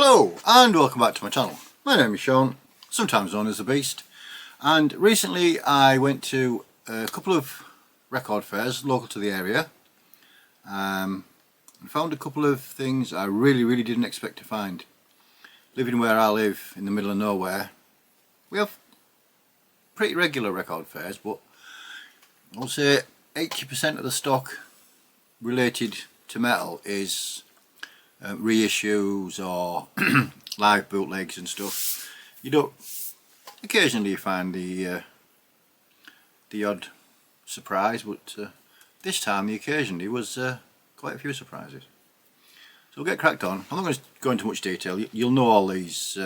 Hello and welcome back to my channel. My name is Sean, sometimes known as the Beast, and recently I went to a couple of record fairs local to the area and found a couple of things I really didn't expect to find. Living where I live in the middle of nowhere, we have pretty regular record fairs, but I would say 80% of the stock related to metal is reissues or live bootlegs and stuff. You don't occasionally you find the odd surprise, but this time the occasionally was quite a few surprises. So we'll get cracked on. I'm not going to go into much detail. You'll know all these.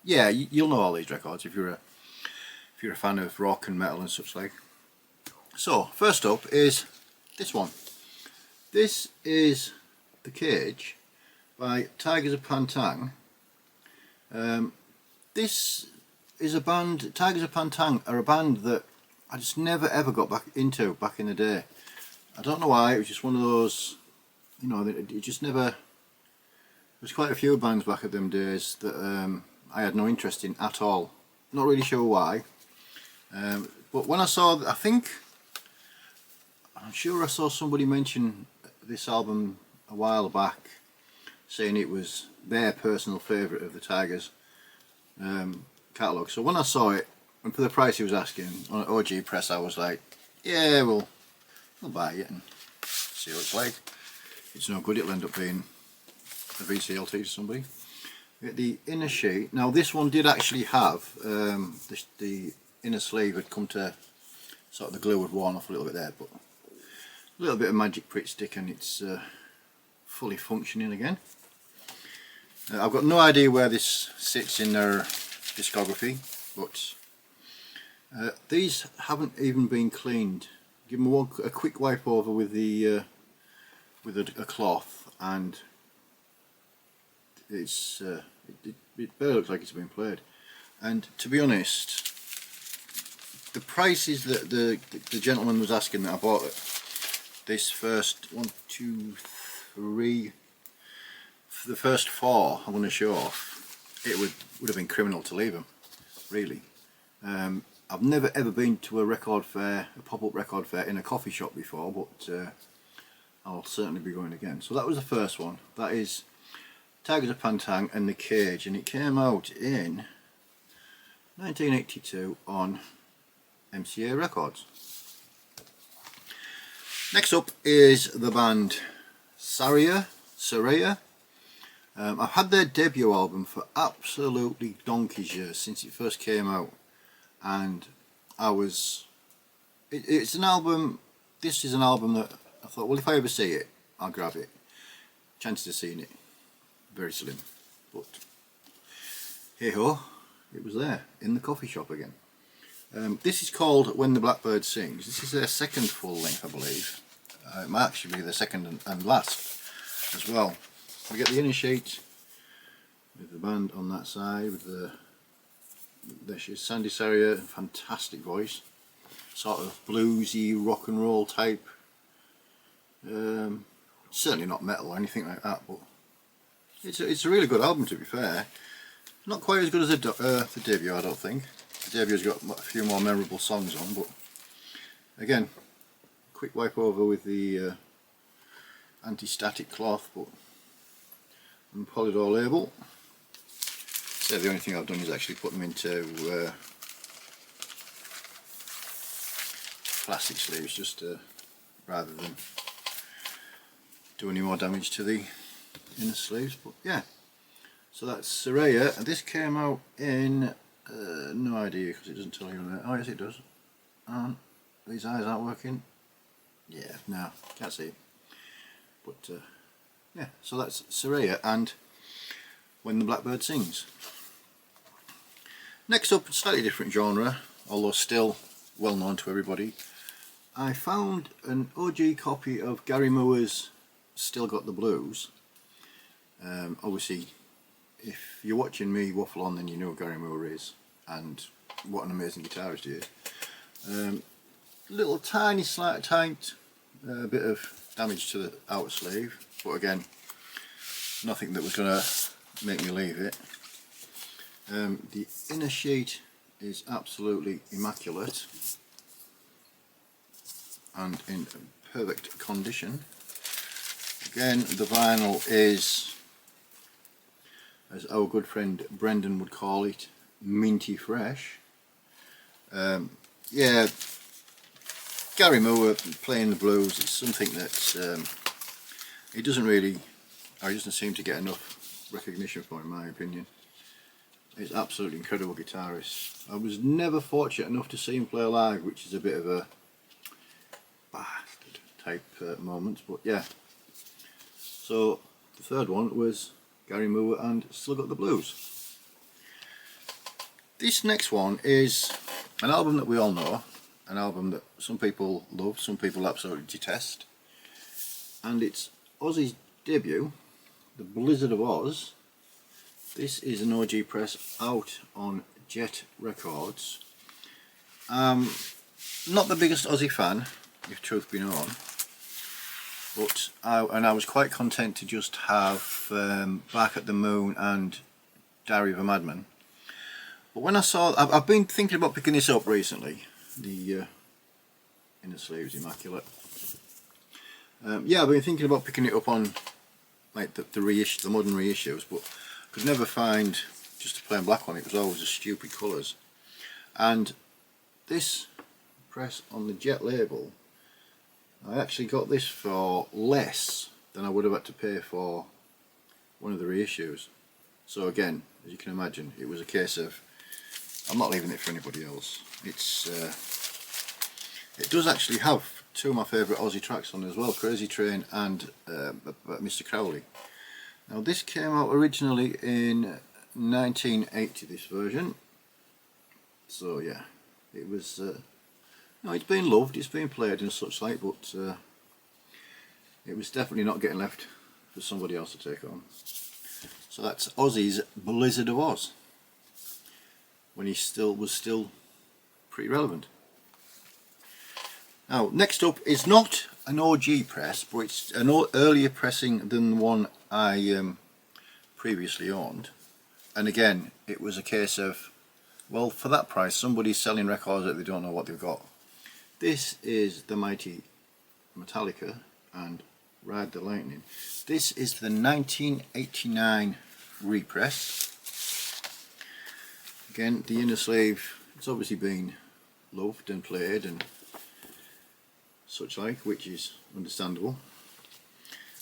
Yeah, you'll know all these records if you're a fan of rock and metal and such like. So first up is this one. This is The Cage by Tigers of Pantang. This is a band. Tigers of Pantang are a band that I just never ever got back into back in the day. I don't know why. It was just one of those, you know, it just never. There's quite a few bands back at them days that I had no interest in at all. Not really sure why. But when I saw, I'm sure I saw somebody mention this album a while back, saying it was their personal favourite of the Tigers catalogue. So when I saw it, and for the price he was asking on OG Press, I was like, yeah, we'll buy it and see what it's like. If it's no good, it'll end up being a VCLT to somebody. The inner sheet. Now this one did actually have the inner sleeve had come to sort of, the glue had worn off a little bit there, but a little bit of magic Pritt stick and it's fully functioning again. I've got no idea where this sits in their discography, but these haven't even been cleaned. Give them a quick wipe over with the a cloth, and it's it barely looks like it's been played. And to be honest, the prices that the gentleman was asking that I bought it, this first 1, 2, 3, for the first 4 I'm going to show off, it would have been criminal to leave them, really. I've never ever been to a record fair, a pop-up record fair in a coffee shop before, but I'll certainly be going again. So that was the first one. That is Tigers of Pantang and The Cage, and it came out in 1982 on MCA Records. Next up is the band Sera. I've had their debut album for absolutely donkey's years, since it first came out, and it's an album. This is an album that I thought, well, if I ever see it, I'll grab it. Chances of seeing it very slim, but hey ho, it was there in the coffee shop again. This is called When the Blackbird Sings. This is their second full length, I believe. It might actually be the second and last as well. We get the inner sheet with the band on that side, with there she is, Sandy Sera, fantastic voice, sort of bluesy rock and roll type. Certainly not metal or anything like that, but it's a really good album, to be fair. Not quite as good as the debut, I don't think. The debu's got a few more memorable songs on, but again, quick wipe over with the anti-static cloth, but and Polydor label. So the only thing I've done is actually put them into plastic sleeves, just rather than do any more damage to the inner sleeves. But yeah, so that's Sera, and this came out in no idea because it doesn't tell you on there. Oh yes, it does. These eyes aren't working. Yeah, no, can't see it. But yeah, so that's Sera and When the Blackbird Sings. Next up, slightly different genre, although still well known to everybody. I found an OG copy of Gary Moore's Still Got the Blues. Obviously, if you're watching me waffle on, then you know who Gary Moore is and what an amazing guitarist he is. Little tiny bit of damage to the outer sleeve, but again, nothing that was going to make me leave it. The inner sheet is absolutely immaculate and in perfect condition. Again, the vinyl is, as our good friend Brendan would call it, minty fresh. Yeah, Gary Moore playing the blues is something that he doesn't seem to get enough recognition for, in my opinion. He's absolutely incredible guitarist. I was never fortunate enough to see him play live, which is a bit of a bastard type moment, but yeah. So the third one was Gary Moore and Still Got the Blues. This next one is an album that we all know, an album that some people love, some people absolutely detest, and it's Ozzy's debut, The Blizzard of Oz. This is an OG press out on Jet Records. Not the biggest Ozzy fan, if truth be known, but I was quite content to just have Back at the Moon and Diary of a Madman. But when I saw, I've been thinking about picking this up recently. The inner sleeve is immaculate. Yeah, I've been thinking about picking it up on like the modern reissues, but could never find just a plain black one. It was always the stupid colours. And this press on the Jet label, I actually got this for less than I would have had to pay for one of the reissues. So again, as you can imagine, it was a case of I'm not leaving it for anybody else. It does actually have two of my favourite Ozzy tracks on it as well, Crazy Train and Mr. Crowley. Now this came out originally in 1980, this version. So yeah, it was, no, it's been loved, it's been played and such like, but it was definitely not getting left for somebody else to take on. So that's Ozzy's Blizzard of Oz, when he was still pretty relevant. Now next up is not an OG press, but it's an earlier pressing than the one I previously owned, and again it was a case of, well, for that price somebody's selling records that they don't know what they've got. This is the mighty Metallica and Ride the Lightning. This is the 1989 repress. Again, the inner sleeve, it's obviously been loved and played and such like, which is understandable.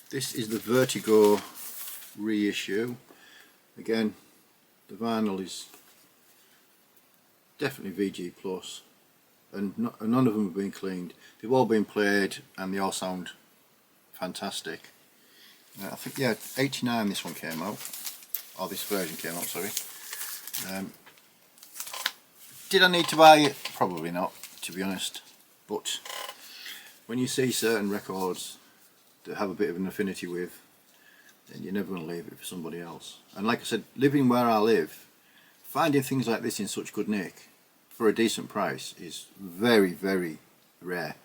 This is the Vertigo reissue. Again, the vinyl is definitely VG plus, and none of them have been cleaned. They've all been played and they all sound fantastic. I think, yeah, 89 this one came out, or this version came out, sorry. Did I need to buy it? Probably not, to be honest, but when you see certain records that have a bit of an affinity with, then you're never going to leave it for somebody else. And like I said, living where I live, finding things like this in such good nick for a decent price is very, very rare.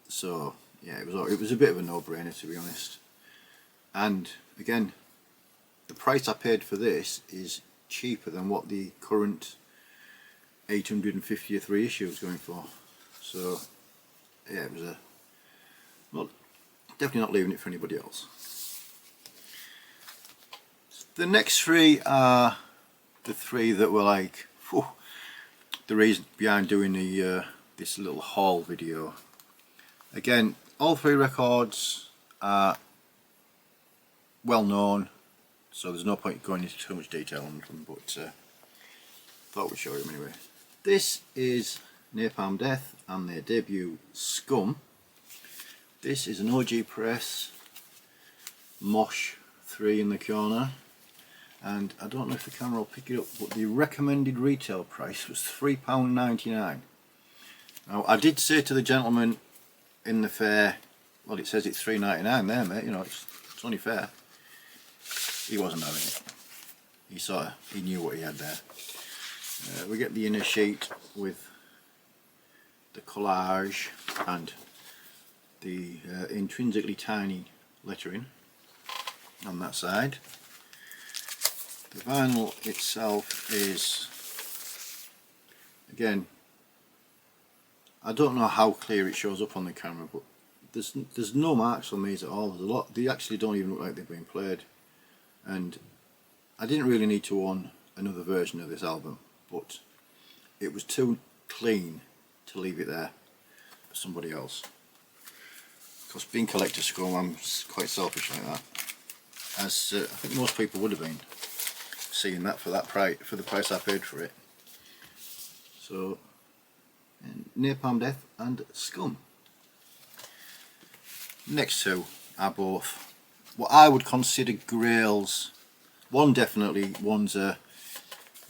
So yeah, it was a bit of a no-brainer, to be honest. And again, the price I paid for this is cheaper than what the current 850th reissue is going for. So yeah, it was definitely not leaving it for anybody else. The next three are the three that were like, whew, the reason behind doing this little haul video. Again, all three records are well known, so there's no point going into too much detail on them, but thought we'd show them anyway. This is Napalm Death and their debut Scum. This is an OG press, Mosh 3 in the corner, and I don't know if the camera will pick it up, but the recommended retail price was £3.99. Now I did say to the gentleman in the fair, well, it says it's £3.99 there, mate, you know, it's only fair. He wasn't having it. He knew what he had there. We get the inner sheet with the collage and the intrinsically tiny lettering. on that side. The vinyl itself is, again, I don't know how clear it shows up on the camera, but there's no marks on these at all. There's a lot, they actually don't even look like they've been played, and I didn't really need to own another version of this album, but it was too clean to leave it there for somebody else. Because being collector scum, I'm quite selfish like that, as I think most people would have been, seeing that for that price, for the price I paid for it. So, Napalm Death and Scum. Next two are both what I would consider grails. One definitely, one's a,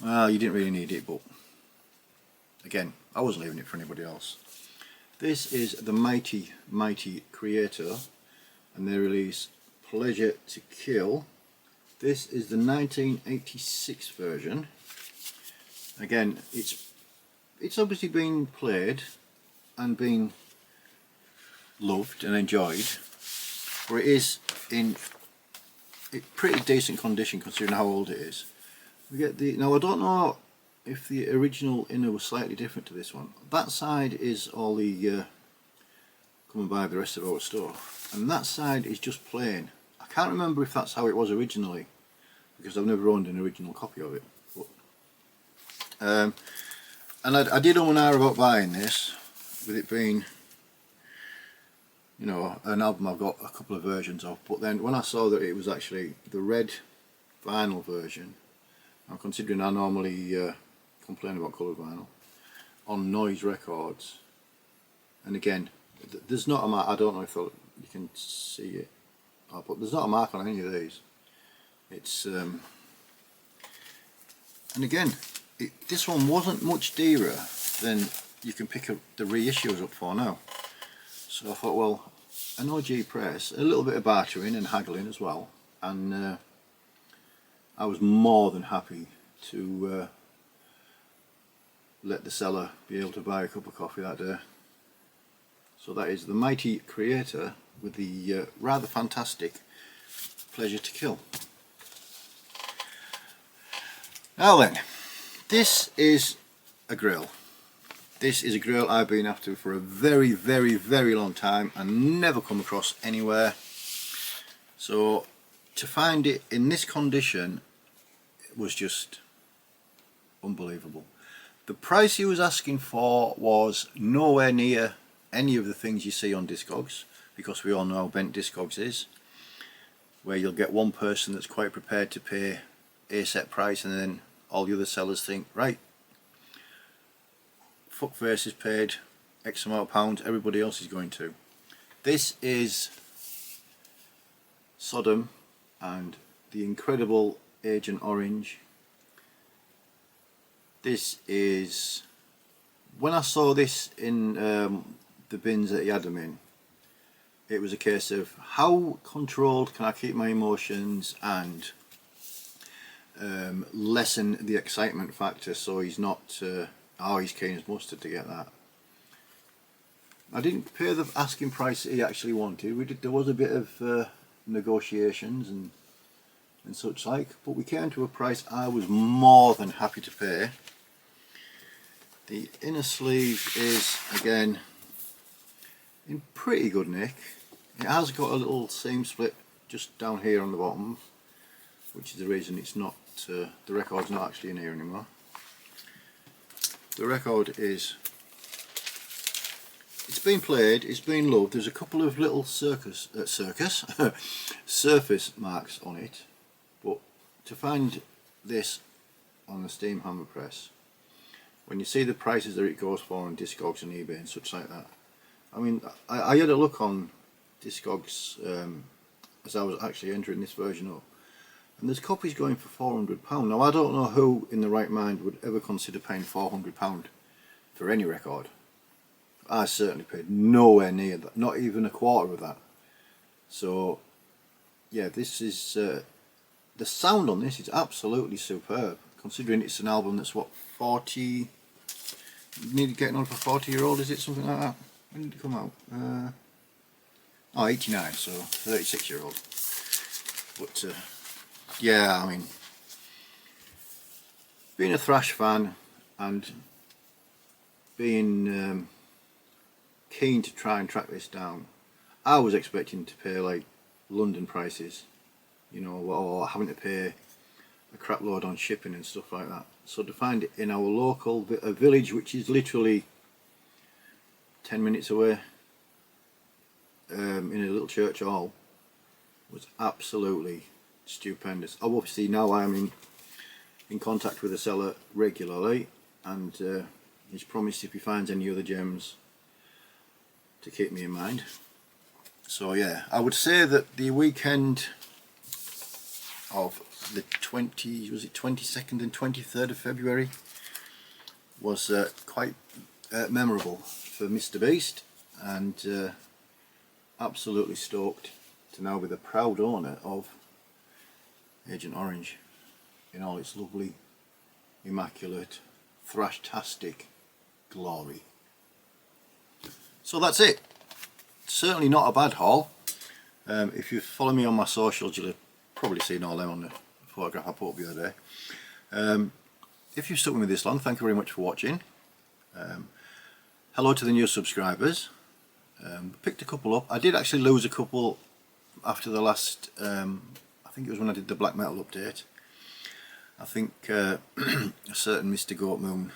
well, you didn't really need it, but again, I wasn't leaving it for anybody else. This is the mighty Kreator, and they release Pleasure to Kill. This is the 1986 version. Again, it's obviously been played and been loved and enjoyed, but it is in pretty decent condition considering how old it is. We get the, now I don't know if the original inner was slightly different to this one. That side is all the come and buy the rest of our store, and that side is just plain. I can't remember if that's how it was originally, because I've never owned an original copy of it. But, and I did own an hour about buying this, with it being, you know, an album I've got a couple of versions of. But then when I saw that it was actually the red vinyl version, I'm considering I normally complain about coloured vinyl on Noise Records, and again, there's not a mark. I don't know if you can see it, but there's not a mark on any of these. It's and again, this one wasn't much dearer than you can pick up the reissues up for now. So I thought, well, an OG press, a little bit of bartering and haggling as well, and I was more than happy to let the seller be able to buy a cup of coffee that day. So that is the mighty Kreator with the rather fantastic Pleasure to Kill. Now then, this is a grail. This is a grail I've been after for a very long time and never come across anywhere. So to find it in this condition was just unbelievable. The price he was asking for was nowhere near any of the things you see on Discogs, because we all know how bent Discogs is, where you'll get one person that's quite prepared to pay a set price, and then all the other sellers think, right, fuckface is paid X amount of pounds, everybody else is going to. This is Sodom and the incredible Agent Orange. This is, when I saw this in the bins that he had them in, it was a case of how controlled can I keep my emotions and lessen the excitement factor so he's not oh, he's keen as mustard to get that. I didn't pay the asking price that he actually wanted. There was a bit of negotiations and such like, but we came to a price I was more than happy to pay. The inner sleeve is again in pretty good nick. It has got a little seam split just down here on the bottom, which is the reason it's not the record's not actually in here anymore. The record is, it's been played, it's been loved. There's a couple of little surface marks on it, but to find this on the steam hammer press, when you see the prices that it goes for on Discogs and eBay and such like that, I mean, I had a look on Discogs as I was actually entering this version up, and there's copies going for £400. Now I don't know who in the right mind would ever consider paying £400 for any record. I certainly paid nowhere near that, not even a quarter of that. So yeah, this is the sound on this is absolutely superb, considering it's an album that's what, 40, nearly getting on for 40-year-old, is it, something like that? When did it come out? Oh, 89, so 36-year-old. But yeah, I mean, being a thrash fan and being keen to try and track this down, I was expecting to pay like London prices, you know, or having to pay a crap load on shipping and stuff like that. So to find it in our local village, which is literally 10 minutes away, in a little church hall, was absolutely stupendous. Obviously now I'm in contact with the seller regularly, and he's promised if he finds any other gems to keep me in mind. So yeah, I would say that the weekend of the 22nd and 23rd of February was quite memorable for Mr. Beast, and absolutely stoked to now be the proud owner of Agent Orange in all its lovely, immaculate, thrashtastic glory. So that's it. Certainly not a bad haul. If you follow me on my socials, you'll have probably seen all them on the photograph I put up the other day. If you've stuck with me this long, thank you very much for watching. Hello to the new subscribers. Picked a couple up. I did actually lose a couple after the last, I think it was when I did the black metal update. I think a certain Mr. Goat Moon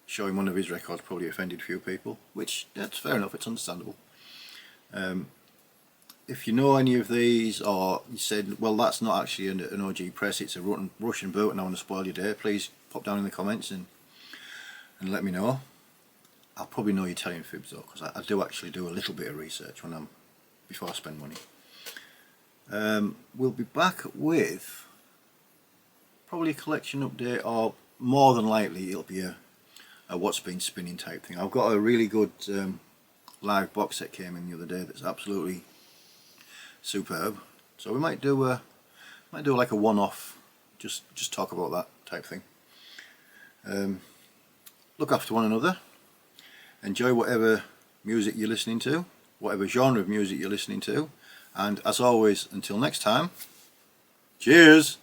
showing one of his records probably offended a few people, which that's fair enough, it's understandable. If you know any of these, or you said, well, that's not actually an OG press, it's a Russian boot and I want to spoil your day, please pop down in the comments and let me know. I'll probably know you're telling fibs though, because I do actually do a little bit of research before I spend money. We'll be back with probably a collection update, or more than likely it'll be a what's been spinning type thing. I've got a really good live box set came in the other day that's absolutely superb, so we might do like a one-off, just talk about that type thing. Look after one another, enjoy whatever music you're listening to, whatever genre of music you're listening to, and as always, until next time, cheers.